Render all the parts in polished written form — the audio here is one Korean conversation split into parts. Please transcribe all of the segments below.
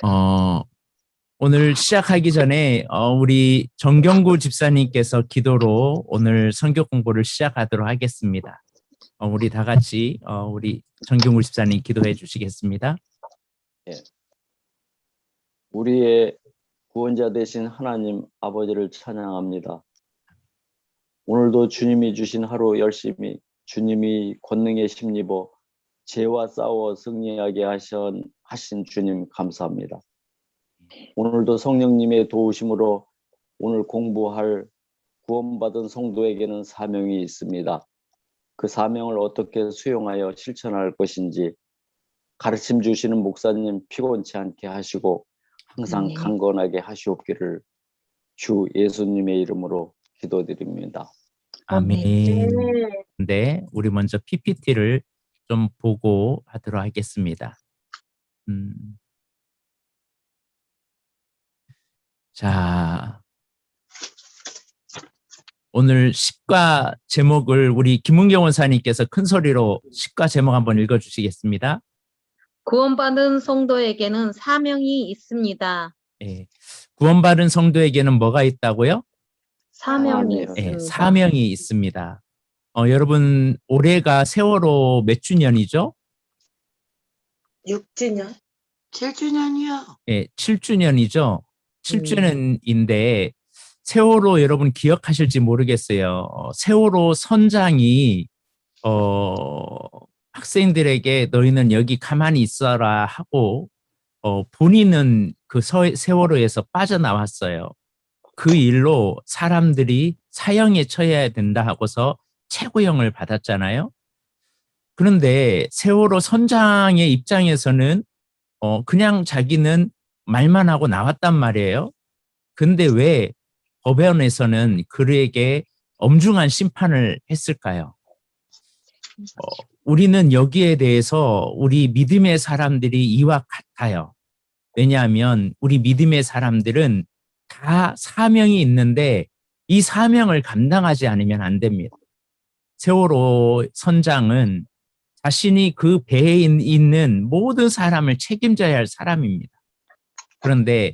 어, 오늘 시작하기 전에 우리 정경구 집사님께서 기도로 오늘 선교 공부를 시작하도록 하겠습니다. 우리 다 같이 우리 정경구 집사님 기도해 주시겠습니다. 예. 우리의 구원자 되신 하나님 아버지를 찬양합니다. 오늘도 주님이 주신 하루 열심히 주님이 권능에 힘입어 죄와 싸워 승리하게 하신 주님 감사합니다. 오늘도 성령님의 도우심으로 오늘 공부할 구원받은 성도에게는 사명이 있습니다. 그 사명을 어떻게 수용하여 실천할 것인지 가르침 주시는 목사님 피곤치 않게 하시고 항상 강건하게 하시옵기를 주 예수님의 이름으로 기도드립니다. 아멘. 네, 우리 먼저 PPT를 좀 보고 하도록 하겠습니다. 자, 오늘 시과 제목을 우리 김은경 원사님께서 큰 소리로 시과 제목 한번 읽어주시겠습니다. 구원받은 성도에게는 사명이 있습니다. 예, 구원받은 성도에게는 뭐가 있다고요? 사명이 있습니다. 예, 사명이 있습니다. 여러분 올해가 세월호 몇 주년이죠? 6주년? 7주년이요. 예, 7주년이죠. 7주년인데 세월호 여러분 기억하실지 모르겠어요. 세월호 선장이 학생들에게 너희는 여기 가만히 있어라 하고 본인은 그 세월호에서 빠져나왔어요. 그 일로 사람들이 사형에 처해야 된다 하고서 최고형을 받았잖아요. 그런데 세월호 선장의 입장에서는 그냥 자기는 말만 하고 나왔단 말이에요. 근데 왜 법원에서는 그에게 엄중한 심판을 했을까요? 우리는 여기에 대해서 우리 믿음의 사람들이 이와 같아요. 왜냐하면 우리 믿음의 사람들은 다 사명이 있는데 이 사명을 감당하지 않으면 안 됩니다. 세월호 선장은 자신이 그 배에 있는 모든 사람을 책임져야 할 사람입니다. 그런데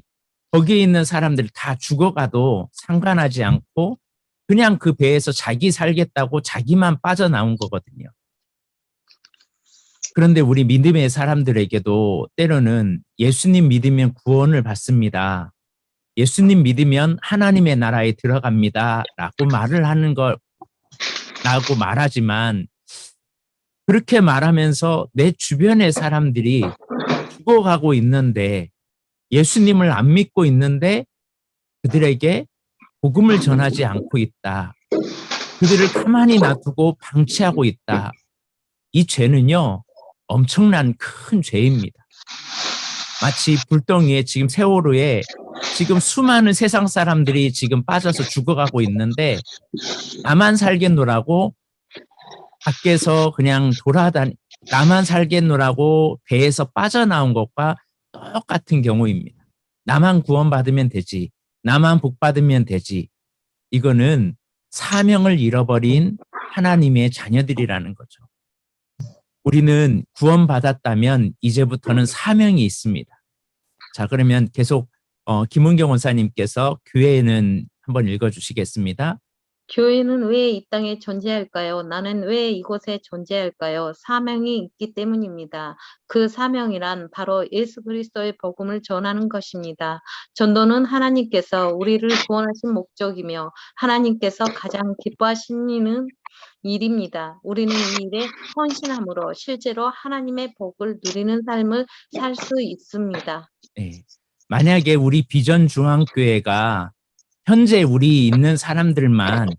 거기에 있는 사람들 다 죽어가도 상관하지 않고 그냥 그 배에서 자기 살겠다고 자기만 빠져나온 거거든요. 그런데 우리 믿음의 사람들에게도 때로는 예수님 믿으면 구원을 받습니다. 예수님 믿으면 하나님의 나라에 들어갑니다. 라고 말을 하는 거라고 말하지만 그렇게 말하면서 내 주변의 사람들이 죽어가고 있는데 예수님을 안 믿고 있는데 그들에게 복음을 전하지 않고 있다. 그들을 가만히 놔두고 방치하고 있다. 이 죄는요, 엄청난 큰 죄입니다. 마치 불덩이에 지금 세월호에 지금 수많은 세상 사람들이 지금 빠져서 죽어가고 있는데 나만 살겠노라고 밖에서 그냥 나만 살겠노라고 배에서 빠져나온 것과 똑같은 경우입니다. 나만 구원받으면 되지. 나만 복받으면 되지. 이거는 사명을 잃어버린 하나님의 자녀들이라는 거죠. 우리는 구원받았다면 이제부터는 사명이 있습니다. 자, 그러면 계속 김은경 원사님께서 교회는 한번 읽어주시겠습니다. 교회는 왜 이 땅에 존재할까요? 나는 왜 이곳에 존재할까요? 사명이 있기 때문입니다. 그 사명이란 바로 예수 그리스도의 복음을 전하는 것입니다. 전도는 하나님께서 우리를 구원하신 목적이며 하나님께서 가장 기뻐하시는 일입니다. 우리는 이 일에 헌신함으로 실제로 하나님의 복을 누리는 삶을 살 수 있습니다. 네. 만약에 우리 비전 중앙교회가 현재 우리 있는 사람들만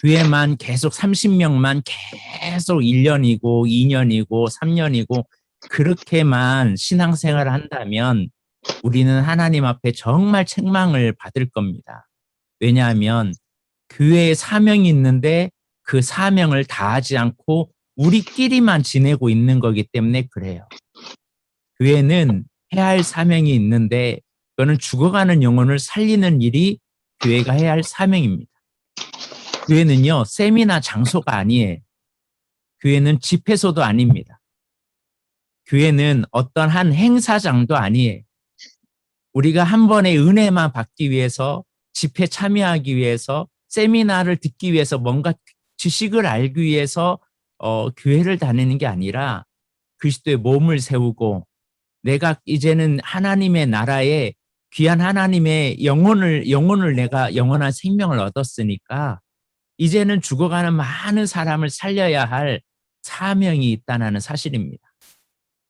교회만 계속 30명만 계속 1년이고 2년이고 3년이고 그렇게만 신앙생활을 한다면 우리는 하나님 앞에 정말 책망을 받을 겁니다. 왜냐하면 교회에 사명이 있는데 그 사명을 다하지 않고 우리끼리만 지내고 있는 거기 때문에 그래요. 교회는 해야 할 사명이 있는데 그거는 죽어가는 영혼을 살리는 일이 교회가 해야 할 사명입니다. 교회는요, 세미나 장소가 아니에요. 교회는 집회소도 아닙니다. 교회는 어떤 한 행사장도 아니에요. 우리가 한 번의 은혜만 받기 위해서, 집회 참여하기 위해서, 세미나를 듣기 위해서, 뭔가 지식을 알기 위해서 교회를 다니는 게 아니라 그리스도의 몸을 세우고, 내가 이제는 하나님의 나라에 귀한 하나님의 영혼을 내가 영원한 생명을 얻었으니까 이제는 죽어가는 많은 사람을 살려야 할 사명이 있다는 사실입니다.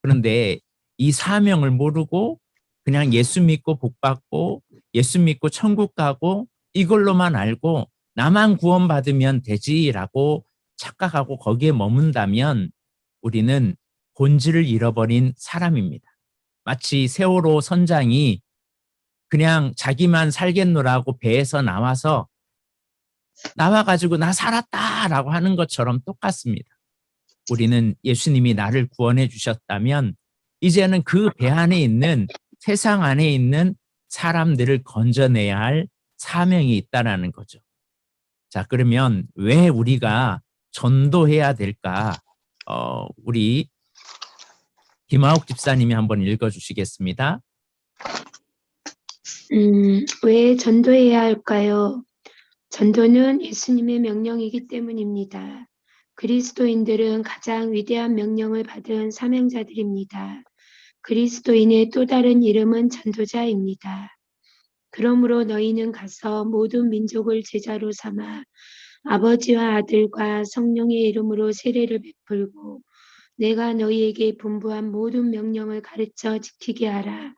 그런데 이 사명을 모르고 그냥 예수 믿고 복 받고 예수 믿고 천국 가고 이걸로만 알고 나만 구원받으면 되지라고 착각하고 거기에 머문다면 우리는 본질을 잃어버린 사람입니다. 마치 세월호 선장이 그냥 자기만 살겠노라고 배에서 나와가지고 나 살았다라고 하는 것처럼 똑같습니다. 우리는 예수님이 나를 구원해 주셨다면 이제는 그 배 안에 있는, 세상 안에 있는 사람들을 건져내야 할 사명이 있다는 거죠. 자, 그러면 왜 우리가 전도해야 될까? 우리 김하옥 집사님이 한번 읽어주시겠습니다. 왜 전도해야 할까요? 전도는 예수님의 명령이기 때문입니다. 그리스도인들은 가장 위대한 명령을 받은 사명자들입니다. 그리스도인의 또 다른 이름은 전도자입니다. 그러므로 너희는 가서 모든 민족을 제자로 삼아 아버지와 아들과 성령의 이름으로 세례를 베풀고 내가 너희에게 분부한 모든 명령을 가르쳐 지키게 하라.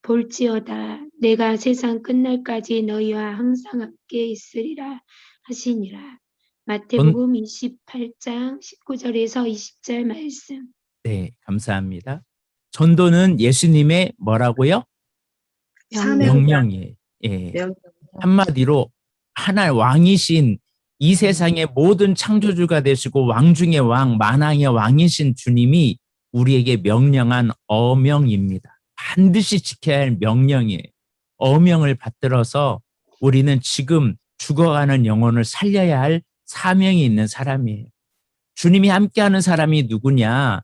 볼지어다 내가 세상 끝날까지 너희와 항상 함께 있으리라 하시니라. 마태복음 28장 19절에서 20절 말씀. 네, 감사합니다. 전도는 예수님의 뭐라고요? 명령이에요. 예. 한마디로 하나의 왕이신, 이 세상의 모든 창조주가 되시고 왕 중의 왕, 만왕의 왕이신 주님이 우리에게 명령한 어명입니다. 반드시 지켜야 할 명령이에요. 어명을 받들어서 우리는 지금 죽어가는 영혼을 살려야 할 사명이 있는 사람이에요. 주님이 함께하는 사람이 누구냐?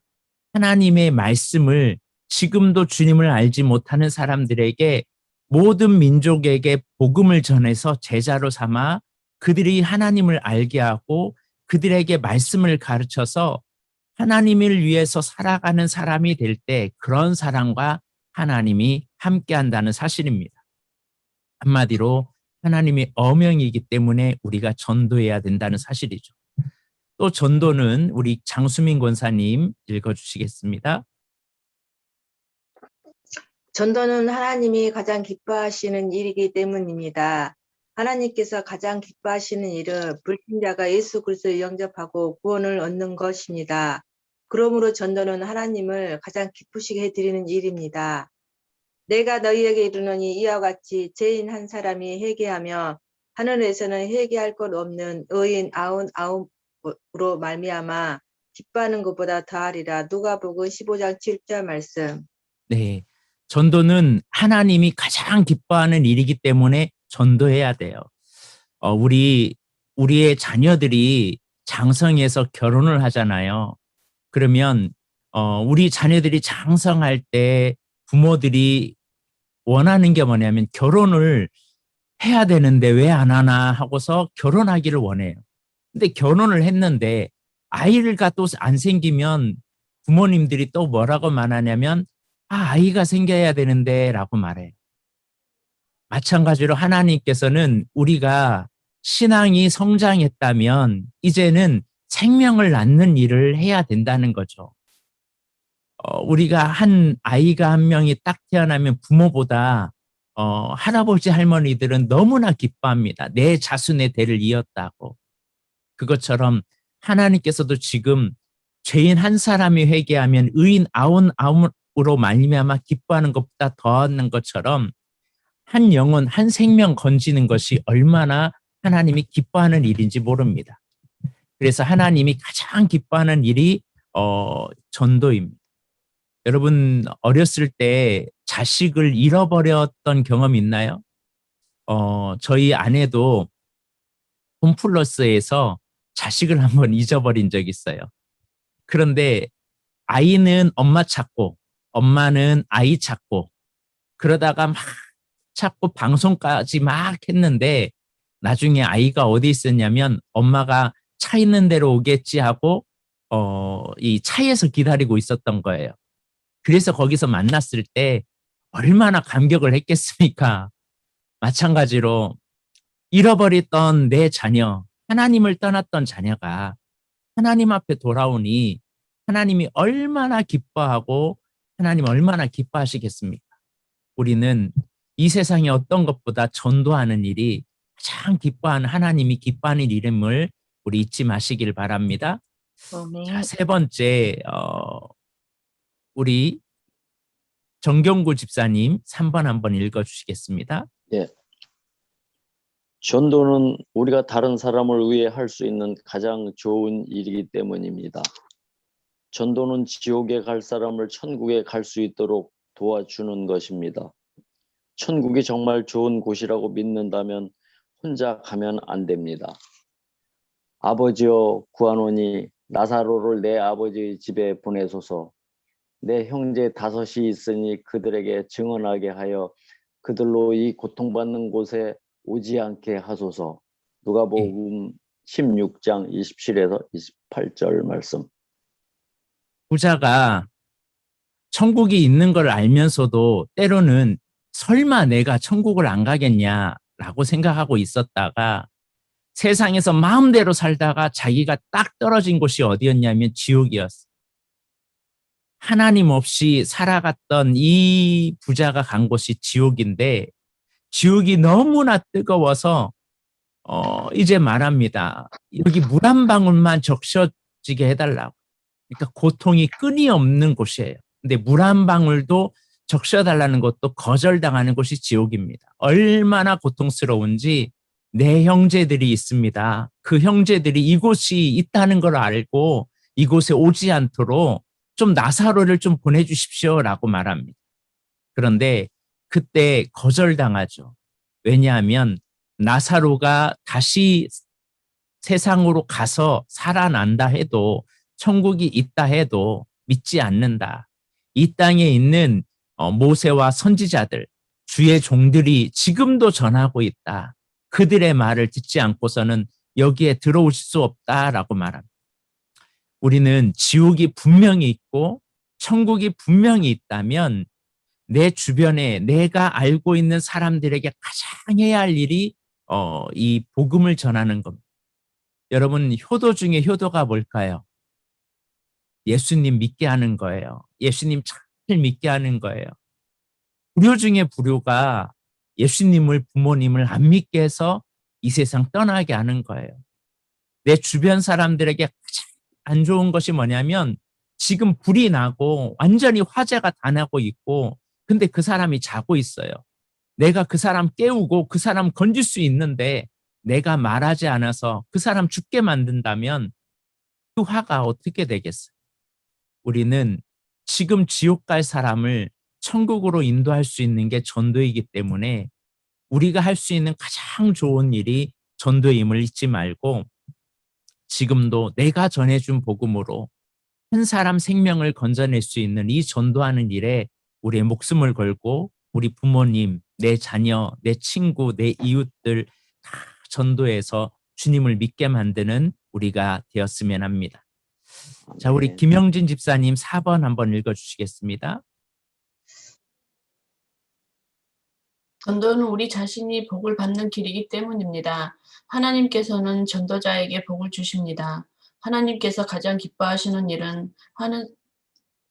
하나님의 말씀을 지금도 주님을 알지 못하는 사람들에게, 모든 민족에게 복음을 전해서 제자로 삼아 그들이 하나님을 알게 하고 그들에게 말씀을 가르쳐서 하나님을 위해서 살아가는 사람이 될 때 그런 사람과 하나님이 함께한다는 사실입니다. 한마디로 하나님의 어명이기 때문에 우리가 전도해야 된다는 사실이죠. 또 전도는 우리 장수민 권사님 읽어주시겠습니다. 전도는 하나님이 가장 기뻐하시는 일이기 때문입니다. 하나님께서 가장 기뻐하시는 일은 불신자가 예수 그리스도를 영접하고 구원을 얻는 것입니다. 그러므로 전도는 하나님을 가장 기쁘시게 해드리는 일입니다. 내가 너희에게 이르노니 이와 같이 죄인 한 사람이 회개하며 하늘에서는 회개할 것 없는 의인 99으로 말미암아 기뻐하는 것보다 더하리라. 누가복음 15장 7절 말씀. 네, 전도는 하나님이 가장 기뻐하는 일이기 때문에 전도해야 돼요. 우리의 자녀들이 장성해서 결혼을 하잖아요. 그러면 우리 자녀들이 장성할 때 부모들이 원하는 게 뭐냐면 결혼을 해야 되는데 왜 안 하나 하고서 결혼하기를 원해요. 근데 결혼을 했는데 아이가 또 안 생기면 부모님들이 또 뭐라고 말하냐면 아이가 생겨야 되는데 라고 말해요. 마찬가지로 하나님께서는 우리가 신앙이 성장했다면 이제는 생명을 낳는 일을 해야 된다는 거죠. 우리가 아이가 한 명이 딱 태어나면 부모보다 할아버지 할머니들은 너무나 기뻐합니다. 내 자손의 대를 이었다고. 그것처럼 하나님께서도 지금 죄인 한 사람이 회개하면 의인 99으로 말미암아 기뻐하는 것보다 더하는 것처럼 한 영혼, 한 생명 건지는 것이 얼마나 하나님이 기뻐하는 일인지 모릅니다. 그래서 하나님이 가장 기뻐하는 일이 전도입니다. 여러분 어렸을 때 자식을 잃어버렸던 경험 있나요? 저희 아내도 홈플러스에서 자식을 한번 잊어버린 적이 있어요. 그런데 아이는 엄마 찾고 엄마는 아이 찾고 그러다가 막 찾고 방송까지 막 했는데 나중에 아이가 어디 있었냐면 엄마가 차 있는 데로 오겠지 하고 이 차에서 기다리고 있었던 거예요. 그래서 거기서 만났을 때 얼마나 감격을 했겠습니까? 마찬가지로 잃어버렸던 내 자녀, 하나님을 떠났던 자녀가 하나님 앞에 돌아오니 하나님이 얼마나 기뻐하고 하나님 얼마나 기뻐하시겠습니까? 우리는 이 세상의 어떤 것보다 전도하는 일이 가장 기뻐하는 하나님이 기뻐하는 일임을 우리 잊지 마시길 바랍니다. 아멘. 자, 세 번째 우리 정경구 집사님 3번 한번 읽어주시겠습니다. 예. 전도는 우리가 다른 사람을 위해 할 수 있는 가장 좋은 일이기 때문입니다. 전도는 지옥에 갈 사람을 천국에 갈 수 있도록 도와주는 것입니다. 천국이 정말 좋은 곳이라고 믿는다면 혼자 가면 안 됩니다. 아버지여 구하노니 나사로를 내 아버지의 집에 보내소서. 내 형제 5이 있으니 그들에게 증언하게 하여 그들로 이 고통받는 곳에 오지 않게 하소서. 누가복음 16장 27에서 28절 말씀. 부자가 천국이 있는 걸 알면서도 때로는 설마 내가 천국을 안 가겠냐라고 생각하고 있었다가 세상에서 마음대로 살다가 자기가 딱 떨어진 곳이 어디였냐면 지옥이었어. 하나님 없이 살아갔던 이 부자가 간 곳이 지옥인데 지옥이 너무나 뜨거워서 이제 말합니다. 여기 물 한 방울만 적셔지게 해달라고. 그러니까 고통이 끊임없는 곳이에요. 근데 물 한 방울도 적셔달라는 것도 거절당하는 곳이 지옥입니다. 얼마나 고통스러운지 내 형제들이 있습니다. 그 형제들이 이곳이 있다는 걸 알고 이곳에 오지 않도록 좀 나사로를 좀 보내주십시오라고 말합니다. 그런데 그때 거절당하죠. 왜냐하면 나사로가 다시 세상으로 가서 살아난다 해도 천국이 있다 해도 믿지 않는다. 이 땅에 있는 모세와 선지자들, 주의 종들이 지금도 전하고 있다. 그들의 말을 듣지 않고서는 여기에 들어오실 수 없다라고 말합니다. 우리는 지옥이 분명히 있고 천국이 분명히 있다면 내 주변에 내가 알고 있는 사람들에게 가장 해야 할 일이 이 복음을 전하는 겁니다. 여러분, 효도 중에 효도가 뭘까요? 예수님 믿게 하는 거예요. 예수님 잘 믿게 하는 거예요. 불효 중에 불효가 예수님을 부모님을 안 믿게 해서 이 세상 떠나게 하는 거예요. 내 주변 사람들에게 가장 안 좋은 것이 뭐냐면 지금 불이 나고 완전히 화재가 다 나고 있고 근데 그 사람이 자고 있어요. 내가 그 사람 깨우고 그 사람 건질 수 있는데 내가 말하지 않아서 그 사람 죽게 만든다면 그 화가 어떻게 되겠어요? 우리는 지금 지옥 갈 사람을 천국으로 인도할 수 있는 게 전도이기 때문에 우리가 할 수 있는 가장 좋은 일이 전도임을 잊지 말고 지금도 내가 전해준 복음으로 한 사람 생명을 건져낼 수 있는 이 전도하는 일에 우리의 목숨을 걸고 우리 부모님, 내 자녀, 내 친구, 내 이웃들 다 전도해서 주님을 믿게 만드는 우리가 되었으면 합니다. 자, 우리 김영진 집사님 4번 한번 읽어주시겠습니다. 전도는 우리 자신이 복을 받는 길이기 때문입니다. 하나님께서는 전도자에게 복을 주십니다. 하나님께서 가장 기뻐하시는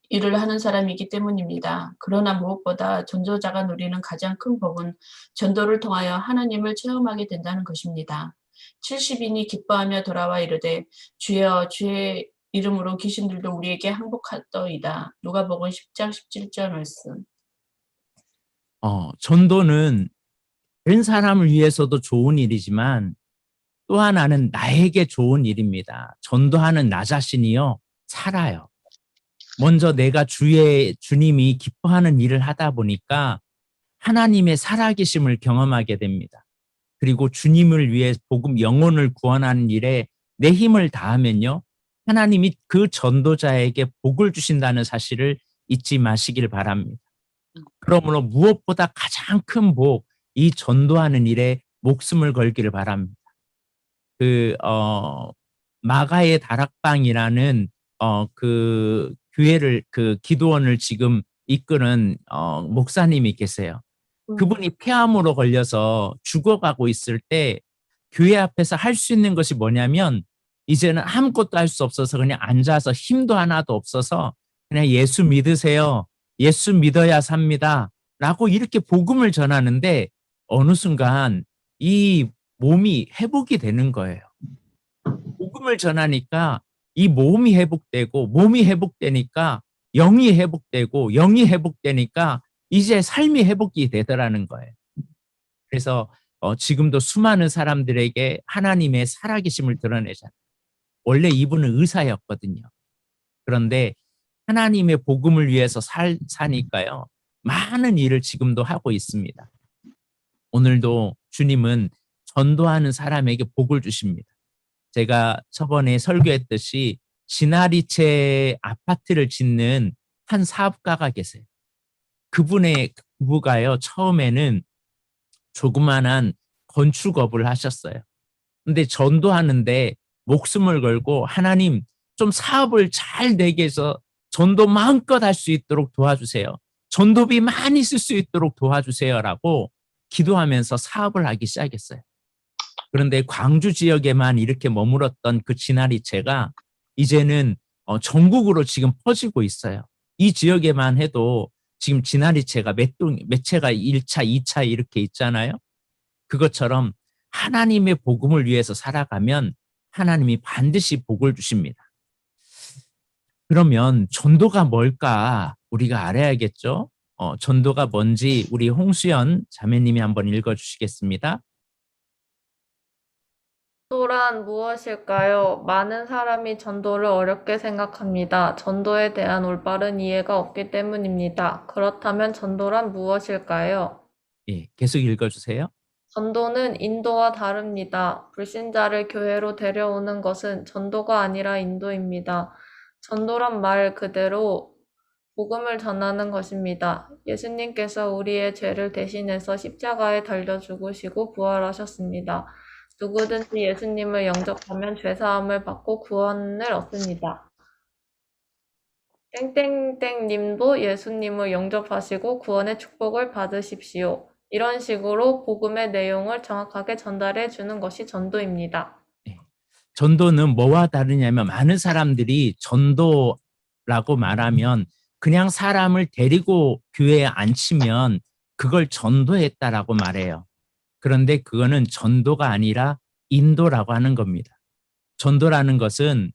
일을 하는 사람이기 때문입니다. 그러나 무엇보다 전도자가 누리는 가장 큰 복은 전도를 통하여 하나님을 체험하게 된다는 것입니다. 70인이 기뻐하며 돌아와 이르되 주여 주의 이름으로 귀신들도 우리에게 항복하더이다. 누가복음 10장 17절 말씀. 전도는 다른 사람을 위해서도 좋은 일이지만 또 하나는 나에게 좋은 일입니다. 전도하는 나 자신이요 살아요. 먼저 내가 주님이 기뻐하는 일을 하다 보니까 하나님의 살아계심을 경험하게 됩니다. 그리고 주님을 위해 복음 영혼을 구원하는 일에 내 힘을 다하면요 하나님이 그 전도자에게 복을 주신다는 사실을 잊지 마시길 바랍니다. 그러므로 무엇보다 가장 큰 복, 이 전도하는 일에 목숨을 걸기를 바랍니다. 마가의 다락방이라는 그 교회를 그 기도원을 지금 이끄는 목사님이 계세요. 그분이 폐암으로 걸려서 죽어가고 있을 때 교회 앞에서 할 수 있는 것이 뭐냐면 이제는 아무것도 할 수 없어서 그냥 앉아서 힘도 하나도 없어서 그냥 예수 믿으세요. 예수 믿어야 삽니다. 라고 이렇게 복음을 전하는데 어느 순간 이 몸이 회복이 되는 거예요. 복음을 전하니까 이 몸이 회복되고 몸이 회복되니까 영이 회복되고 영이 회복되니까 이제 삶이 회복이 되더라는 거예요. 그래서 지금도 수많은 사람들에게 하나님의 살아계심을 드러내잖아요. 원래 이분은 의사였거든요. 그런데 하나님의 복음을 위해서 사니까요. 많은 일을 지금도 하고 있습니다. 오늘도 주님은 전도하는 사람에게 복을 주십니다. 제가 저번에 설교했듯이 지나리채 아파트를 짓는 한 사업가가 계세요. 그분의 부부가요, 처음에는 조그만한 건축업을 하셨어요. 근데 전도하는데 목숨을 걸고 하나님 좀 사업을 잘 되게 해서 전도 마음껏 할 수 있도록 도와주세요. 전도비 많이 쓸 수 있도록 도와주세요라고 기도하면서 사업을 하기 시작했어요. 그런데 광주 지역에만 이렇게 머물었던 그 지나리채가 이제는 전국으로 지금 퍼지고 있어요. 이 지역에만 해도 지금 지나리채가 몇 채가 1차, 2차 이렇게 있잖아요. 그것처럼 하나님의 복음을 위해서 살아가면 하나님이 반드시 복을 주십니다. 그러면 전도가 뭘까 우리가 알아야겠죠? 전도가 뭔지 우리 홍수연 자매님이 한번 읽어주시겠습니다. 전도란 무엇일까요? 많은 사람이 전도를 어렵게 생각합니다. 전도에 대한 올바른 이해가 없기 때문입니다. 그렇다면 전도란 무엇일까요? 예, 계속 읽어주세요. 전도는 인도와 다릅니다. 불신자를 교회로 데려오는 것은 전도가 아니라 인도입니다. 전도란 말 그대로 복음을 전하는 것입니다. 예수님께서 우리의 죄를 대신해서 십자가에 달려 죽으시고 부활하셨습니다. 누구든지 예수님을 영접하면 죄사함을 받고 구원을 얻습니다. 땡땡땡님도 예수님을 영접하시고 구원의 축복을 받으십시오. 이런 식으로 복음의 내용을 정확하게 전달해 주는 것이 전도입니다. 전도는 뭐와 다르냐면 많은 사람들이 전도라고 말하면 그냥 사람을 데리고 교회에 앉히면 그걸 전도했다라고 말해요. 그런데 그거는 전도가 아니라 인도라고 하는 겁니다. 전도라는 것은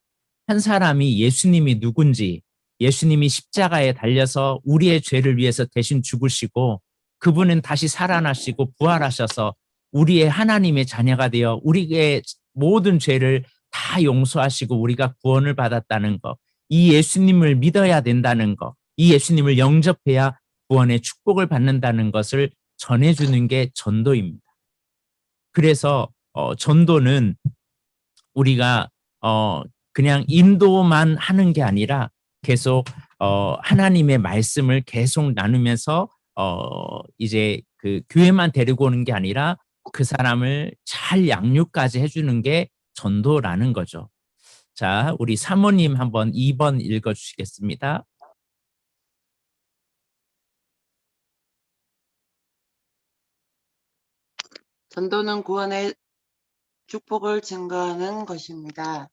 한 사람이 예수님이 누군지, 예수님이 십자가에 달려서 우리의 죄를 위해서 대신 죽으시고 그분은 다시 살아나시고 부활하셔서 우리의 하나님의 자녀가 되어 우리의 모든 죄를 다 용서하시고 우리가 구원을 받았다는 것, 이 예수님을 믿어야 된다는 것, 이 예수님을 영접해야 구원의 축복을 받는다는 것을 전해주는 게 전도입니다. 그래서 전도는 우리가 그냥 인도만 하는 게 아니라 계속 하나님의 말씀을 계속 나누면서 이제 그 교회만 데리고 오는 게 아니라 그 사람을 잘 양육까지 해주는 게 전도라는 거죠. 자, 우리 사모님 한번 2번 읽어주시겠습니다. 전도는 구원의 축복을 증거하는 것입니다.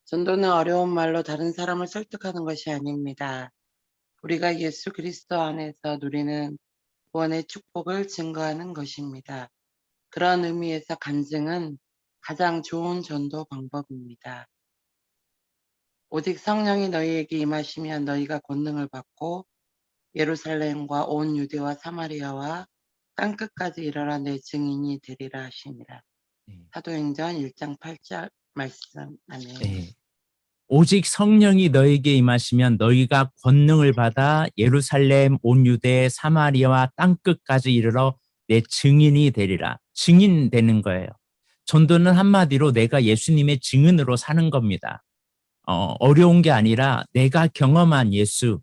전도는 어려운 말로 다른 사람을 설득하는 것이 아닙니다. 우리가 예수 그리스도 안에서 누리는 구원의 축복을 증거하는 것입니다. 그런 의미에서 간증은 가장 좋은 전도 방법입니다. 오직 성령이 너희에게 임하시면 너희가 권능을 받고 예루살렘과 온 유대와 사마리아와 땅끝까지 이르러 내 증인이 되리라 하십니다. 사도행전 1장 8절 말씀 안에. 네. 오직 성령이 너에게 임하시면 너희가 권능을 받아 예루살렘, 온 유대, 사마리아와 땅끝까지 이르러 내 증인이 되리라. 증인 되는 거예요. 전도는 한마디로 내가 예수님의 증인으로 사는 겁니다. 어려운 게 아니라 내가 경험한 예수,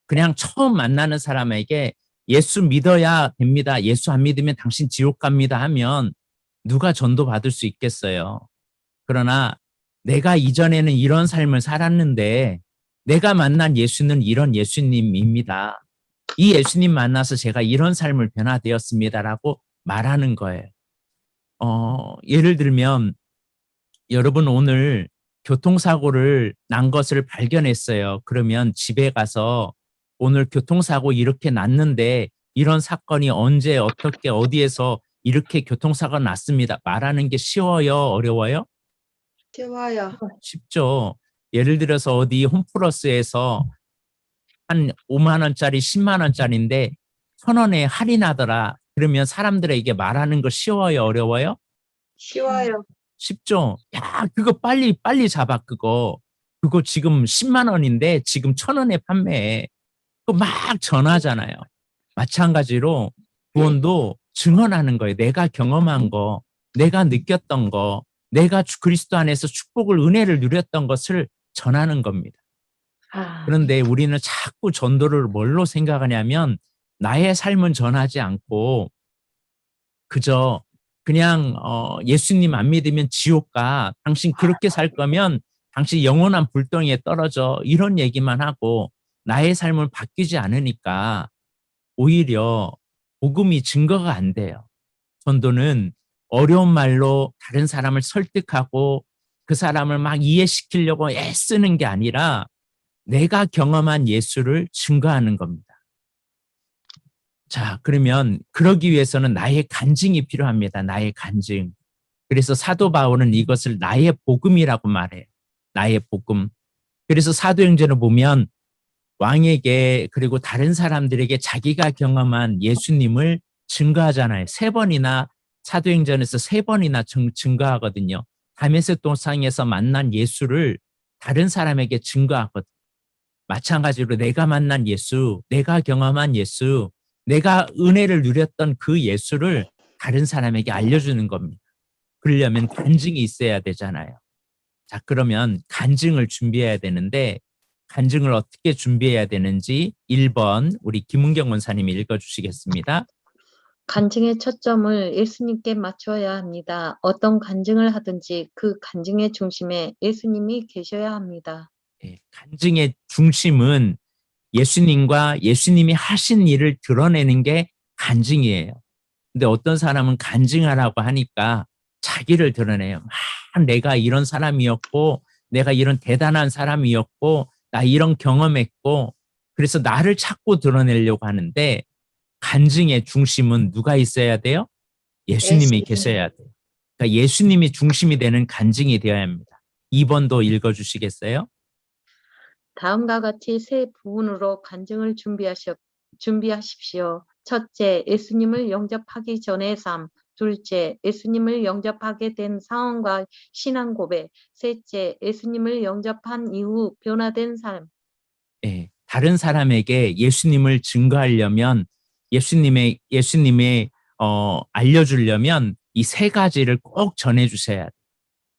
그냥 처음 만나는 사람에게 예수 믿어야 됩니다. 예수 안 믿으면 당신 지옥 갑니다 하면 누가 전도 받을 수 있겠어요. 그러나 내가 이전에는 이런 삶을 살았는데 내가 만난 예수는 이런 예수님입니다. 이 예수님 만나서 제가 이런 삶을 변화되었습니다라고 말하는 거예요. 예를 들면 여러분 오늘 교통사고를 난 것을 발견했어요. 그러면 집에 가서 오늘 교통사고 이렇게 났는데 이런 사건이 언제 어떻게 어디에서 이렇게 교통사고가 났습니다. 말하는 게 쉬워요? 어려워요? 쉬워요. 쉽죠. 예를 들어서 어디 홈플러스에서 한 5만 원짜리 10만 원짜리인데 1,000원에 할인하더라. 그러면 사람들에게 말하는 거 쉬워요? 어려워요? 쉬워요. 쉽죠. 야, 그거 빨리 잡아 그거. 그거 지금 10만 원인데 지금 1,000원에 판매해. 그거 막 전하잖아요. 마찬가지로 구원도 증언하는 거예요. 내가 경험한 거, 내가 느꼈던 거, 내가 그리스도 안에서 축복을 은혜를 누렸던 것을 전하는 겁니다. 그런데 우리는 자꾸 전도를 뭘로 생각하냐면 나의 삶은 전하지 않고 그저 그냥 예수님 안 믿으면 지옥 가. 당신 그렇게 살 거면 당신 영원한 불덩이에 떨어져. 이런 얘기만 하고 나의 삶을 바뀌지 않으니까 오히려 복음이 증거가 안 돼요. 전도는 어려운 말로 다른 사람을 설득하고 그 사람을 막 이해시키려고 애쓰는 게 아니라 내가 경험한 예수를 증거하는 겁니다. 자, 그러면 그러기 위해서는 나의 간증이 필요합니다. 나의 간증. 그래서 사도 바울은 이것을 나의 복음이라고 말해요. 나의 복음. 그래서 사도행전을 보면 왕에게 그리고 다른 사람들에게 자기가 경험한 예수님을 증거하잖아요. 3번이나 사도행전에서 3번이나 증거하거든요. 다메섹 동상에서 만난 예수를 다른 사람에게 증거하거든요. 마찬가지로 내가 만난 예수, 내가 경험한 예수, 내가 은혜를 누렸던 그 예수를 다른 사람에게 알려주는 겁니다. 그러려면 간증이 있어야 되잖아요. 자, 그러면 간증을 준비해야 되는데 간증을 어떻게 준비해야 되는지 1번 우리 김은경 원사님이 읽어주시겠습니다. 간증의 초점을 예수님께 맞춰야 합니다. 어떤 간증을 하든지 그 간증의 중심에 예수님이 계셔야 합니다. 예, 간증의 중심은 예수님과 예수님이 하신 일을 드러내는 게 간증이에요. 근데 어떤 사람은 간증하라고 하니까 자기를 드러내요. 막 내가 이런 사람이었고 내가 이런 대단한 사람이었고 나 이런 경험했고 그래서 나를 자꾸 드러내려고 하는데 간증의 중심은 누가 있어야 돼요? 예수님이 계셔야 돼요. 그러니까 예수님이 중심이 되는 간증이 되어야 합니다. 2번도 읽어주시겠어요? 다음과 같이 세 부분으로 간증을 준비하십시오. 첫째, 예수님을 영접하기 전의 삶. 둘째, 예수님을 영접하게 된 상황과 신앙 고백. 셋째, 예수님을 영접한 이후 변화된 삶. 예, 다른 사람에게 예수님을 증거하려면 예수님의 알려주려면 이 3가지를 꼭 전해주셔야 돼요.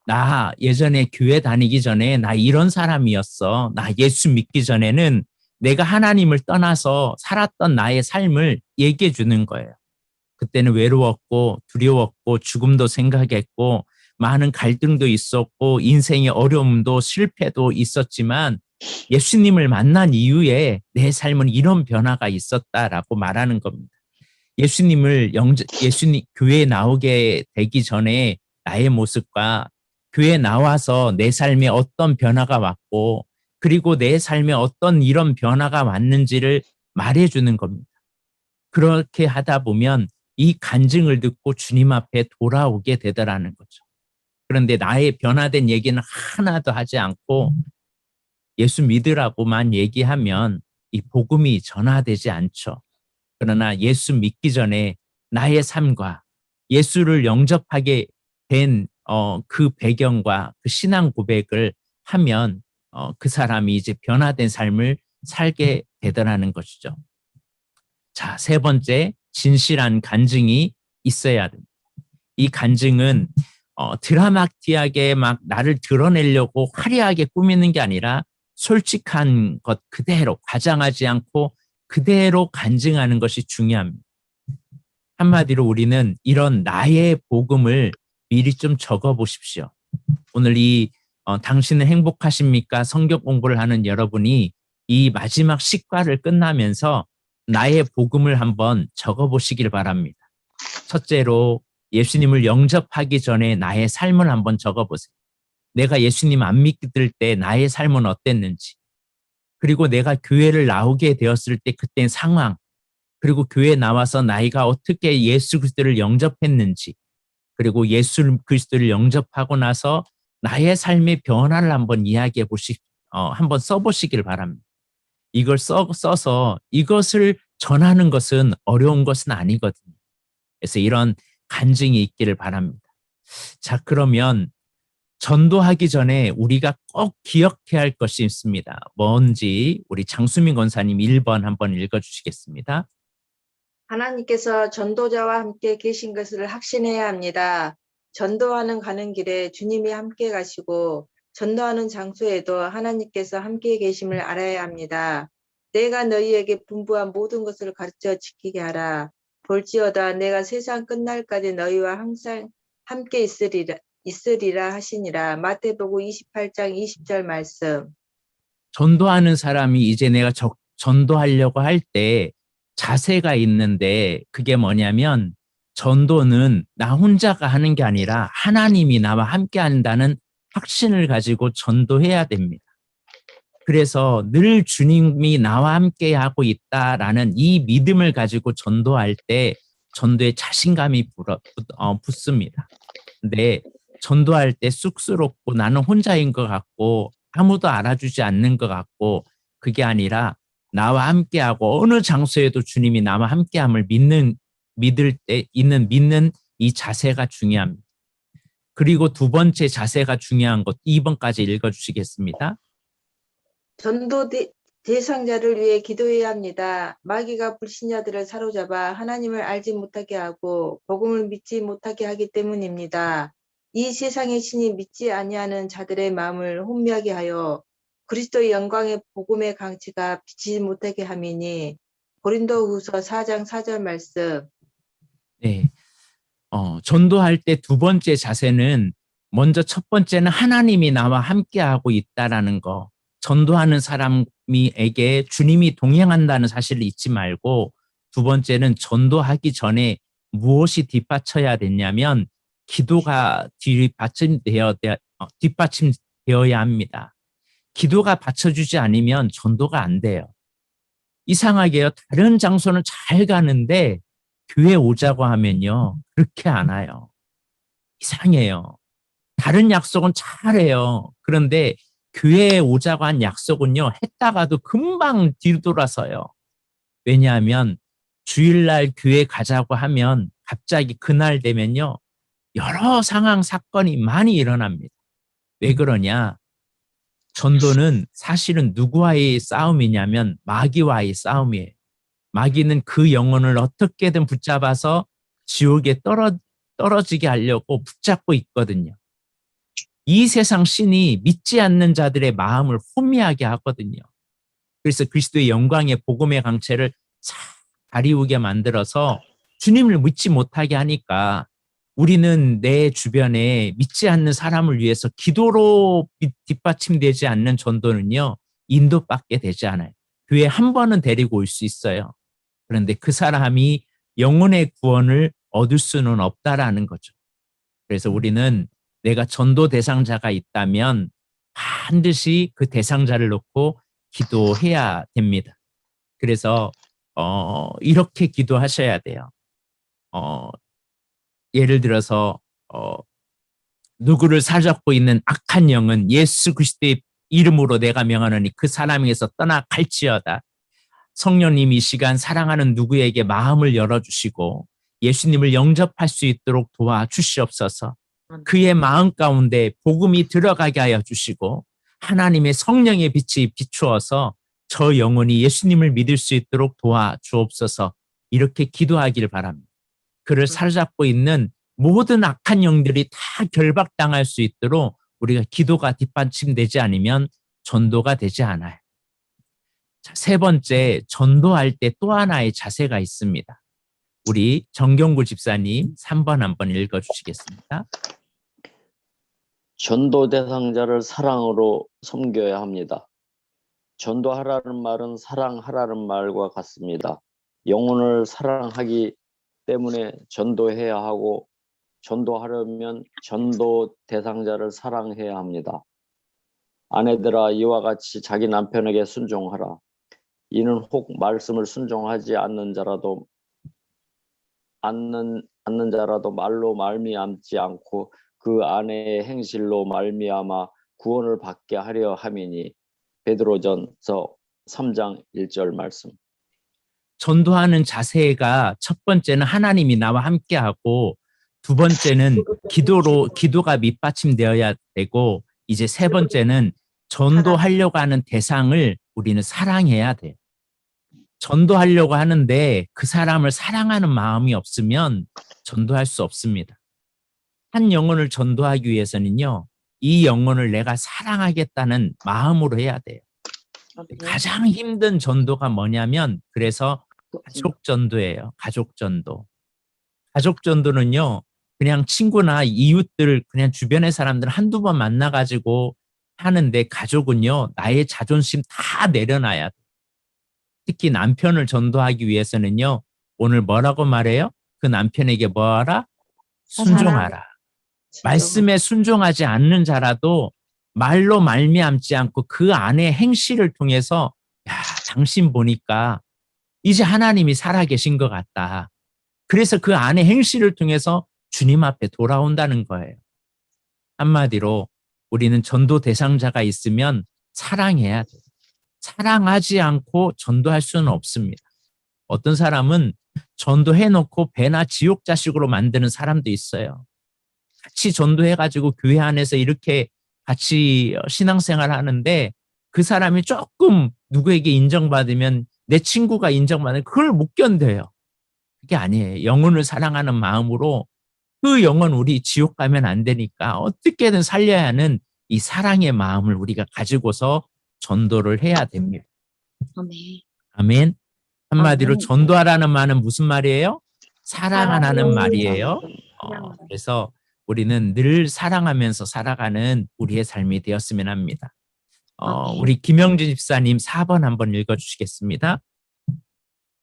나 예전에 교회 다니기 전에 나 이런 사람이었어. 나 예수 믿기 전에는 내가 하나님을 떠나서 살았던 나의 삶을 얘기해 주는 거예요. 그때는 외로웠고 두려웠고 죽음도 생각했고 많은 갈등도 있었고 인생의 어려움도 실패도 있었지만 예수님을 만난 이후에 내 삶은 이런 변화가 있었다라고 말하는 겁니다. 예수님 교회에 나오게 되기 전에 나의 모습과 교회에 나와서 내 삶에 어떤 변화가 왔고 그리고 내 삶에 어떤 이런 변화가 왔는지를 말해주는 겁니다. 그렇게 하다 보면 이 간증을 듣고 주님 앞에 돌아오게 되더라는 거죠. 그런데 나의 변화된 얘기는 하나도 하지 않고 예수 믿으라고만 얘기하면 이 복음이 전화되지 않죠. 그러나 예수 믿기 전에 나의 삶과 예수를 영접하게 된 그 배경과 그 신앙 고백을 하면 그 사람이 이제 변화된 삶을 살게 되더라는 것이죠. 자, 3번째, 진실한 간증이 있어야 됩니다. 이 간증은 드라마틱하게 막 나를 드러내려고 화려하게 꾸미는 게 아니라 솔직한 것 그대로 과장하지 않고 그대로 간증하는 것이 중요합니다. 한마디로 우리는 이런 나의 복음을 미리 좀 적어 보십시오. 오늘 당신은 행복하십니까? 성경 공부를 하는 여러분이 이 마지막 식과를 끝나면서 나의 복음을 한번 적어 보시길 바랍니다. 첫째로 예수님을 영접하기 전에 나의 삶을 한번 적어 보세요. 내가 예수님 안 믿을 때 나의 삶은 어땠는지, 그리고 내가 교회를 나오게 되었을 때 그때 상황, 그리고 교회 나와서 나이가 어떻게 예수 그리스도를 영접했는지, 그리고 예수 그리스도를 영접하고 나서 나의 삶의 변화를 한번 이야기해 한번 써보시길 바랍니다. 이걸 써서 이것을 전하는 것은 어려운 것은 아니거든요. 그래서 이런 간증이 있기를 바랍니다. 자, 그러면 전도하기 전에 우리가 꼭 기억해야 할 것이 있습니다. 뭔지 우리 장수민 권사님 1번 한번 읽어주시겠습니다. 하나님께서 전도자와 함께 계신 것을 확신해야 합니다. 전도하는 가는 길에 주님이 함께 가시고 전도하는 장소에도 하나님께서 함께 계심을 알아야 합니다. 내가 너희에게 분부한 모든 것을 가르쳐 지키게 하라. 볼지어다 내가 세상 끝날까지 너희와 항상 함께 있으리라 하시니라. 마태복음 28장 20절 말씀. 전도하는 사람이 이제 내가 전도하려고 할 때 자세가 있는데, 그게 뭐냐면 전도는 나 혼자가 하는 게 아니라 하나님이 나와 함께 한다는 확신을 가지고 전도해야 됩니다. 그래서 늘 주님이 나와 함께 하고 있다라는 이 믿음을 가지고 전도할 때 전도에 자신감이 붙습니다. 근데 전도할 때 쑥스럽고 나는 혼자인 것 같고 아무도 알아주지 않는 것 같고, 그게 아니라 나와 함께하고 어느 장소에도 주님이 나와 함께함을 믿는 이 자세가 중요합니다. 그리고 두 번째 자세가 중요한 것 2번까지 읽어주시겠습니다. 전도 대상자를 위해 기도해야 합니다. 마귀가 불신자들을 사로잡아 하나님을 알지 못하게 하고 복음을 믿지 못하게 하기 때문입니다. 이 세상의 신이 믿지 아니하는 자들의 마음을 혼미하게 하여 그리스도의 영광의 복음의 강치가 비치지 못하게 함이니. 고린도후서 4장 4절 말씀. 네, 전도할 때 두 번째 자세는, 먼저 첫 번째는 하나님이 나와 함께하고 있다라는 거, 전도하는 사람에게 주님이 동행한다는 사실을 잊지 말고, 두 번째는 전도하기 전에 무엇이 뒷받쳐야 되냐면 기도가 뒷받침되어야 합니다. 기도가 받쳐주지 않으면 전도가 안 돼요. 이상하게요, 다른 장소는 잘 가는데 교회 오자고 하면요 그렇게 안 와요. 이상해요. 다른 약속은 잘해요. 그런데 교회에 오자고 한 약속은요 했다가도 금방 뒤돌아서요. 왜냐하면 주일날 교회 가자고 하면 갑자기 그날 되면요 여러 상황 사건이 많이 일어납니다. 왜 그러냐? 전도는 사실은 누구와의 싸움이냐면 마귀와의 싸움이에요. 마귀는 그 영혼을 어떻게든 붙잡아서 지옥에 떨어지게 하려고 붙잡고 있거든요. 이 세상 신이 믿지 않는 자들의 마음을 혼미하게 하거든요. 그래서 그리스도의 영광의 복음의 강체를 싹 가리우게 만들어서 주님을 믿지 못하게 하니까, 우리는 내 주변에 믿지 않는 사람을 위해서 기도로 뒷받침되지 않는 전도는요 인도받게 되지 않아요. 교회 한 번은 데리고 올 수 있어요. 그런데 그 사람이 영혼의 구원을 얻을 수는 없다라는 거죠. 그래서 우리는 내가 전도 대상자가 있다면 반드시 그 대상자를 놓고 기도해야 됩니다. 그래서 이렇게 기도하셔야 돼요. 예를 들어서 누구를 사로잡고 있는 악한 영은 예수 그리스도의 이름으로 내가 명하노니 그 사람에게서 떠나 갈지어다. 성령님 이 시간 사랑하는 누구에게 마음을 열어주시고 예수님을 영접할 수 있도록 도와주시옵소서. 그의 마음 가운데 복음이 들어가게 하여 주시고 하나님의 성령의 빛이 비추어서 저 영혼이 예수님을 믿을 수 있도록 도와주옵소서. 이렇게 기도하기를 바랍니다. 그를 사로잡고 있는 모든 악한 영들이 다 결박당할 수 있도록 우리가 기도가 뒷받침되지 않으면 전도가 되지 않아요. 세 번째, 전도할 때 또 하나의 자세가 있습니다. 우리 정경구 집사님 3번 한번 읽어주시겠습니다. 전도 대상자를 사랑으로 섬겨야 합니다. 전도하라는 말은 사랑하라는 말과 같습니다. 영혼을 사랑하기 때문에 전도해야 하고, 전도하려면 전도 대상자를 사랑해야 합니다. 아내들아, 이와 같이 자기 남편에게 순종하라. 이는 혹 말씀을 순종하지 않는 자라도 말로 말미암지 않고 그 아내의 행실로 말미암아 구원을 받게 하려 함이니. 베드로전서 3장 1절 말씀. 전도하는 자세가 첫 번째는 하나님이 나와 함께하고, 두 번째는 기도가 밑받침되어야 되고, 이제 세 번째는 전도하려고 하는 대상을 우리는 사랑해야 돼요. 전도하려고 하는데 그 사람을 사랑하는 마음이 없으면 전도할 수 없습니다. 한 영혼을 전도하기 위해서는요, 이 영혼을 내가 사랑하겠다는 마음으로 해야 돼요. 가장 힘든 전도가 뭐냐면, 그래서 가족 전도예요. 가족 전도. 가족 전도는요, 그냥 친구나 이웃들, 그냥 주변의 사람들 한두 번 만나가지고 하는데, 가족은요, 나의 자존심 다 내려놔야 돼요. 특히 남편을 전도하기 위해서는요, 오늘 뭐라고 말해요? 그 남편에게 뭐하라? 순종하라. 말씀에 순종하지 않는 자라도 말로 말미암지 않고 그 안에 행실을 통해서, 야, 당신 보니까 이제 하나님이 살아계신 것 같다. 그래서 그 안에 행실을 통해서 주님 앞에 돌아온다는 거예요. 한마디로 우리는 전도 대상자가 있으면 사랑해야 돼요. 사랑하지 않고 전도할 수는 없습니다. 어떤 사람은 전도해놓고 배나 지옥 자식으로 만드는 사람도 있어요. 같이 전도해가지고 교회 안에서 이렇게 같이 신앙생활 하는데, 그 사람이 조금 누구에게 인정받으면, 내 친구가 인정받으면 그걸 못 견뎌요. 그게 아니에요. 영혼을 사랑하는 마음으로, 그 영혼 우리 지옥 가면 안 되니까 어떻게든 살려야 하는 이 사랑의 마음을 우리가 가지고서 전도를 해야 됩니다. 아멘. 한마디로 아멘. 전도하라는 말은 무슨 말이에요? 사랑하라는 말이에요. 그래서 우리는 늘 사랑하면서 살아가는 우리의 삶이 되었으면 합니다. 우리 김영진 집사님 4번 한번 읽어주시겠습니다.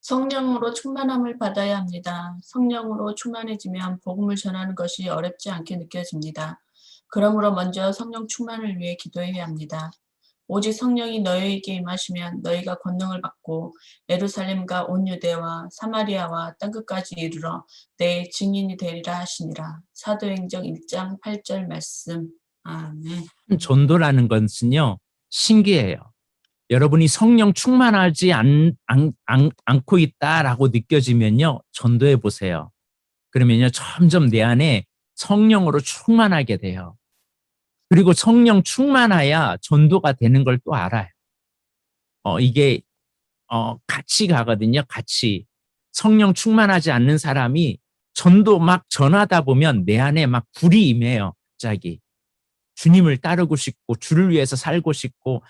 성령으로 충만함을 받아야 합니다. 성령으로 충만해지면 복음을 전하는 것이 어렵지 않게 느껴집니다. 그러므로 먼저 성령 충만을 위해 기도해야 합니다. 오직 성령이 너희에게 임하시면 너희가 권능을 받고 예루살렘과 온 유대와 사마리아와 땅끝까지 이르러 내 증인이 되리라 하시니라. 사도행전 1장 8절 말씀. 아멘. 전도라는 것은요, 신기해요. 여러분이 성령 충만하지 않고 있다라고 느껴지면요, 전도해 보세요. 그러면요, 점점 내 안에 성령으로 충만하게 돼요. 그리고 성령 충만해야 전도가 되는 걸 또 알아요. 이게 같이 가거든요. 같이. 성령 충만하지 않는 사람이 전도 막 전하다 보면 내 안에 막 불이 임해요. 갑자기. 주님을 따르고 싶고 주를 위해서 살고 싶고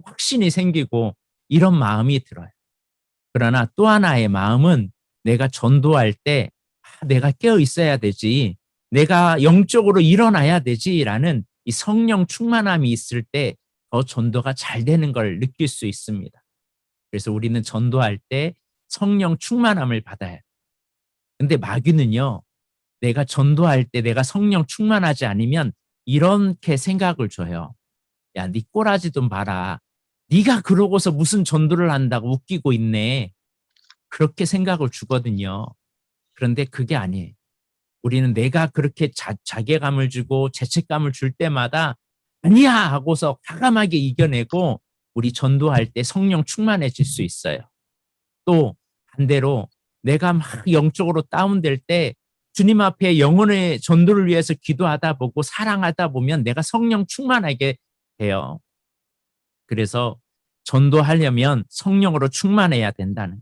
확신이 생기고 이런 마음이 들어요. 그러나 또 하나의 마음은, 내가 전도할 때 내가 깨어 있어야 되지, 내가 영적으로 일어나야 되지라는 이 성령 충만함이 있을 때 더 전도가 잘 되는 걸 느낄 수 있습니다. 그래서 우리는 전도할 때 성령 충만함을 받아야 해요. 근데 마귀는요, 내가 전도할 때 내가 성령 충만하지 않으면 이렇게 생각을 줘요. 야, 네 꼬라지 좀 봐라. 네가 그러고서 무슨 전도를 한다고 웃기고 있네. 그렇게 생각을 주거든요. 그런데 그게 아니에요. 우리는 내가 그렇게 자괴감을 주고 죄책감을 줄 때마다 아니야 하고서 과감하게 이겨내고 우리 전도할 때 성령 충만해질 수 있어요. 또 반대로 내가 막 영적으로 다운될 때 주님 앞에 영혼의 전도를 위해서 기도하다 보고 사랑하다 보면 내가 성령 충만하게 돼요. 그래서 전도하려면 성령으로 충만해야 된다는 거예요.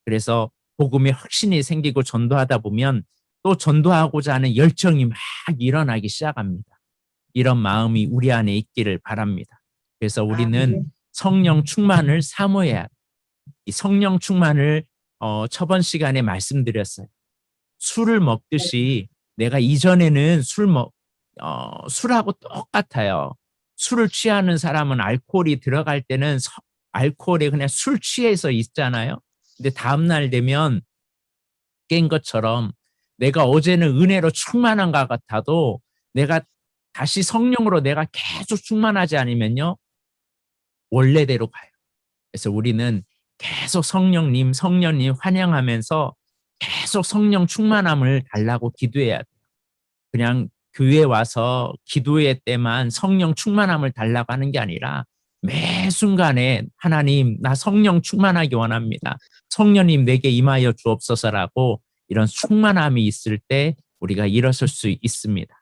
그래서 복음에 확신이 생기고 전도하다 보면 또 전도하고자 하는 열정이 막 일어나기 시작합니다. 이런 마음이 우리 안에 있기를 바랍니다. 그래서 우리는 성령 충만을 사모해야 해요. 이 성령 충만을 저번 시간에 말씀드렸어요. 술을 먹듯이 내가 이전에는 술하고 똑같아요. 술을 취하는 사람은 알코올이 들어갈 때는 알코올에 그냥 술 취해서 있잖아요. 근데 다음날 되면 깬 것처럼 내가 어제는 은혜로 충만한 것 같아도 내가 다시 성령으로 내가 계속 충만하지 않으면요, 원래대로 가요. 그래서 우리는 계속 성령님 환영하면서 계속 성령 충만함을 달라고 기도해야 돼요. 그냥 교회 와서 기도회 때만 성령 충만함을 달라고 하는 게 아니라 매 순간에 하나님, 나 성령 충만하기 원합니다. 성령님 내게 임하여 주옵소서라고 이런 충만함이 있을 때 우리가 일어설 수 있습니다.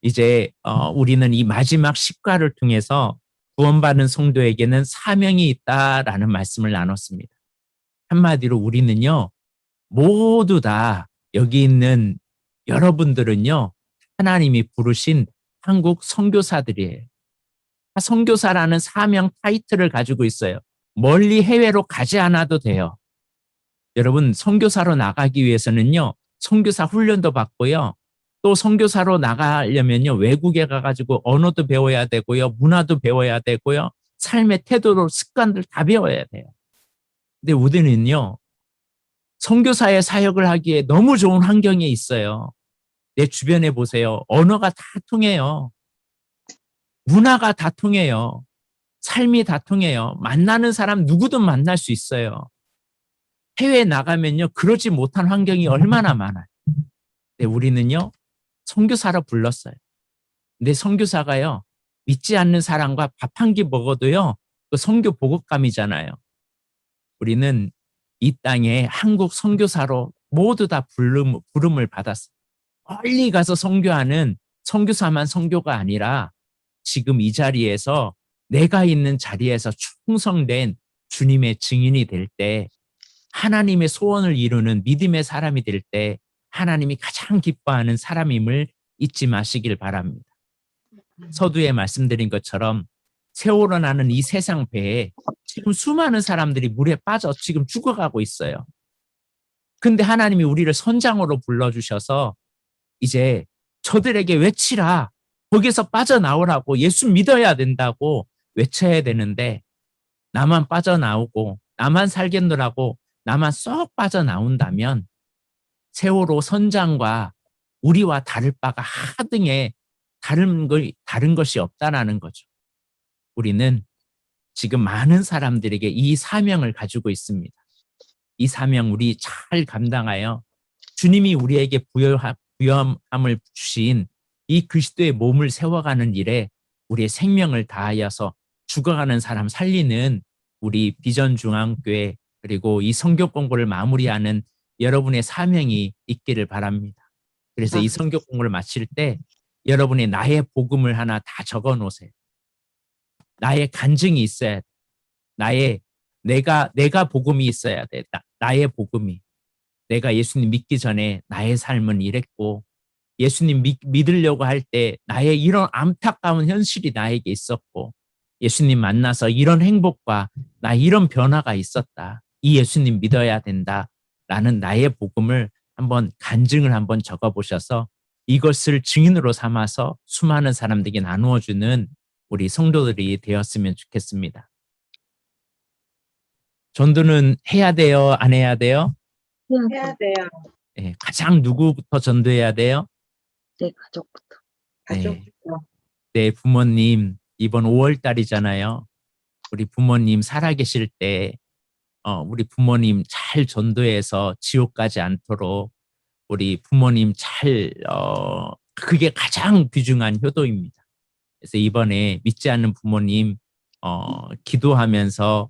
이제 우리는 이 마지막 십과를 통해서 구원받은 성도에게는 사명이 있다라는 말씀을 나눴습니다. 한마디로 우리는요, 모두 다 여기 있는 여러분들은요, 하나님이 부르신 한국 선교사들이에요. 선교사라는 사명 타이틀을 가지고 있어요. 멀리 해외로 가지 않아도 돼요. 여러분, 선교사로 나가기 위해서는요, 선교사 훈련도 받고요, 또 선교사로 나가려면요, 외국에 가가지고 언어도 배워야 되고요, 문화도 배워야 되고요, 삶의 태도로 습관들 다 배워야 돼요. 근데 우리는요, 선교사의 사역을 하기에 너무 좋은 환경에 있어요. 내 주변에 보세요. 언어가 다 통해요. 문화가 다 통해요. 삶이 다 통해요. 만나는 사람 누구든 만날 수 있어요. 해외에 나가면요, 그러지 못한 환경이 얼마나 많아요. 근데 우리는요, 선교사로 불렀어요. 근데 선교사가요, 믿지 않는 사람과 밥 한 끼 먹어도요, 그 선교 보급감이잖아요. 우리는 이 땅에 한국 선교사로 모두 다 부름을 받았어요. 멀리 가서 선교하는 선교사만 선교가 아니라 지금 이 자리에서 내가 있는 자리에서 충성된 주님의 증인이 될 때, 하나님의 소원을 이루는 믿음의 사람이 될 때 하나님이 가장 기뻐하는 사람임을 잊지 마시길 바랍니다. 서두에 말씀드린 것처럼 세월호 나는 이 세상 배에 지금 수많은 사람들이 물에 빠져 지금 죽어가고 있어요. 근데 하나님이 우리를 선장으로 불러주셔서 이제 저들에게 외치라. 거기서 빠져나오라고, 예수 믿어야 된다고 외쳐야 되는데, 나만 빠져나오고 나만 살겠노라고 나만 쏙 빠져나온다면 세월호 선장과 우리와 다를 바가 하등에 다른 것이 없다라는 거죠. 우리는 지금 많은 사람들에게 이 사명을 가지고 있습니다. 이 사명 우리 잘 감당하여 주님이 우리에게 부여함을 주신 이 그리스도의 몸을 세워가는 일에 우리의 생명을 다하여서 죽어가는 사람 살리는 우리 비전중앙교회, 그리고 이 성교 공부를 마무리하는 여러분의 사명이 있기를 바랍니다. 그래서 이 성교 공부를 마칠 때 여러분의 나의 복음을 하나 다 적어 놓으세요. 나의 간증이 있어야 돼. 내가 복음이 있어야 돼. 나의 복음이. 내가 예수님 믿기 전에 나의 삶은 이랬고, 예수님 믿으려고 할 때 나의 이런 안타까운 현실이 나에게 있었고, 예수님 만나서 이런 행복과 나 이런 변화가 있었다. 이 예수님 믿어야 된다. 라는 나의 복음을 한번 간증을 한번 적어보셔서 이것을 증인으로 삼아서 수많은 사람들에게 나누어주는 우리 성도들이 되었으면 좋겠습니다. 전도는 해야 돼요? 안 해야 돼요? 해야 돼요. 네, 가장 누구부터 전도해야 돼요? 내 가족부터. 가족부터. 네, 부모님 이번 5월 달이잖아요. 우리 부모님 살아계실 때 우리 부모님 잘 전도해서 지옥 가지 않도록 우리 부모님 그게 가장 귀중한 효도입니다. 그래서 이번에 믿지 않는 부모님 기도하면서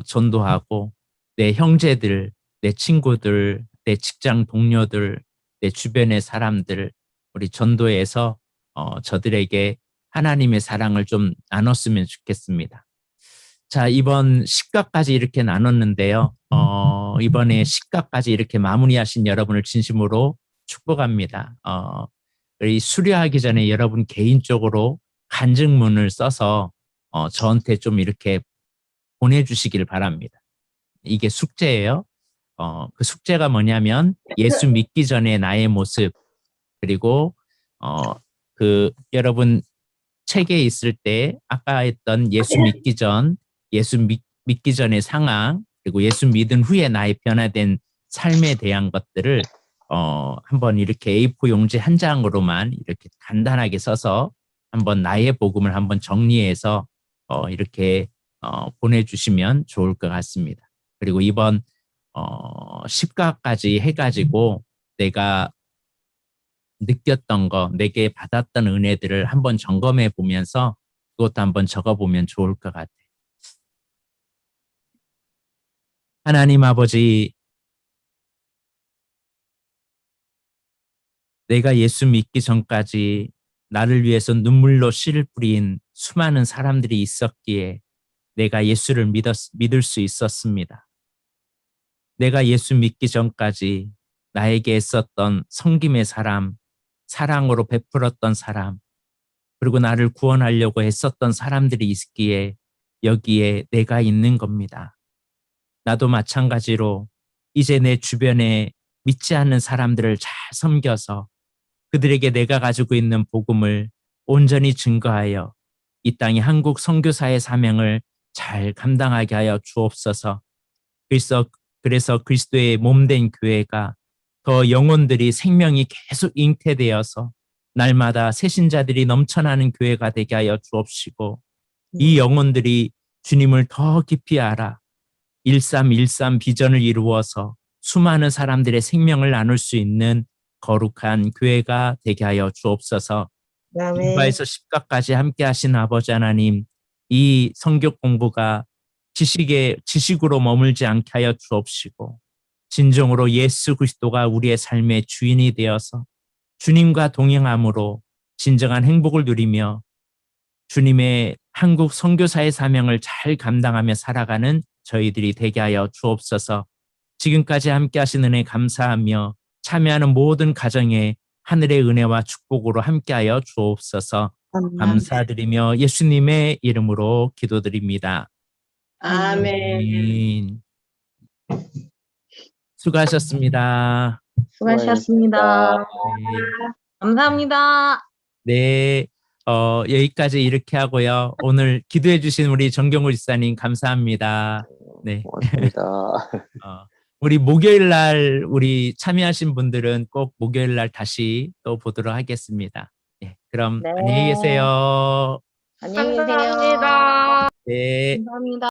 전도하고, 내 형제들, 내 친구들, 내 직장 동료들, 내 주변의 사람들 우리 전도해서 저들에게 하나님의 사랑을 좀 나눴으면 좋겠습니다. 자, 이번 십과까지 이렇게 나눴는데요. 이번에 십과까지 이렇게 마무리하신 여러분을 진심으로 축복합니다. 우리 수료하기 전에 여러분 개인적으로 간증문을 써서 저한테 좀 이렇게 보내주시길 바랍니다. 이게 숙제예요. 그 숙제가 뭐냐면 예수 믿기 전에 나의 모습, 그리고 여러분 책에 있을 때 아까 했던 예수 믿기 전, 믿기 전의 상황, 그리고 예수 믿은 후에 나의 변화된 삶에 대한 것들을 한번 이렇게 A4 용지 한 장으로만 이렇게 간단하게 써서 한번 나의 복음을 한번 정리해서 이렇게 보내주시면 좋을 것 같습니다. 그리고 이번 십가까지 해가지고 내가 느꼈던 거, 내게 받았던 은혜들을 한번 점검해 보면서 그것도 한번 적어보면 좋을 것 같아요. 하나님 아버지, 내가 예수 믿기 전까지 나를 위해서 눈물로 씨를 뿌린 수많은 사람들이 있었기에 내가 예수를 믿을 수 있었습니다. 내가 예수 믿기 전까지 나에게 있었던 섬김의 사람, 사랑으로 베풀었던 사람, 그리고 나를 구원하려고 했었던 사람들이 있기에 여기에 내가 있는 겁니다. 나도 마찬가지로 이제 내 주변에 믿지 않는 사람들을 잘 섬겨서 그들에게 내가 가지고 있는 복음을 온전히 증거하여 이 땅의 한국 선교사의 사명을 잘 감당하게 하여 주옵소서. 그래서 그리스도의 몸된 교회가 더 영혼들이 생명이 계속 잉태되어서 날마다 새신자들이 넘쳐나는 교회가 되게 하여 주옵시고, 이 영혼들이 주님을 더 깊이 알아 1313 비전을 이루어서 수많은 사람들의 생명을 나눌 수 있는 거룩한 교회가 되게 하여 주옵소서. 일과에서 십가까지 함께 하신 아버지 하나님, 이 성경 공부가 지식으로 머물지 않게 하여 주옵시고, 진정으로 예수 그리스도가 우리의 삶의 주인이 되어서 주님과 동행함으로 진정한 행복을 누리며 주님의 한국 선교사의 사명을 잘 감당하며 살아가는 저희들이 되게 하여 주옵소서. 지금까지 함께 하신 은혜 감사하며 참여하는 모든 가정에 하늘의 은혜와 축복으로 함께하여 주옵소서. 감사드리며 예수님의 이름으로 기도드립니다. 아멘. 수고하셨습니다. 수고하셨습니다. 네. 감사합니다. 네, 여기까지 이렇게 하고요. 오늘 기도해 주신 우리 정경우 지사님 감사합니다. 네. 고맙습니다. 우리 목요일 날 우리 참여하신 분들은 꼭 목요일 날 다시 또 보도록 하겠습니다. 네, 그럼 네. 안녕히 계세요. 안녕히 계세요. 감사합니다. 네. 감사합니다.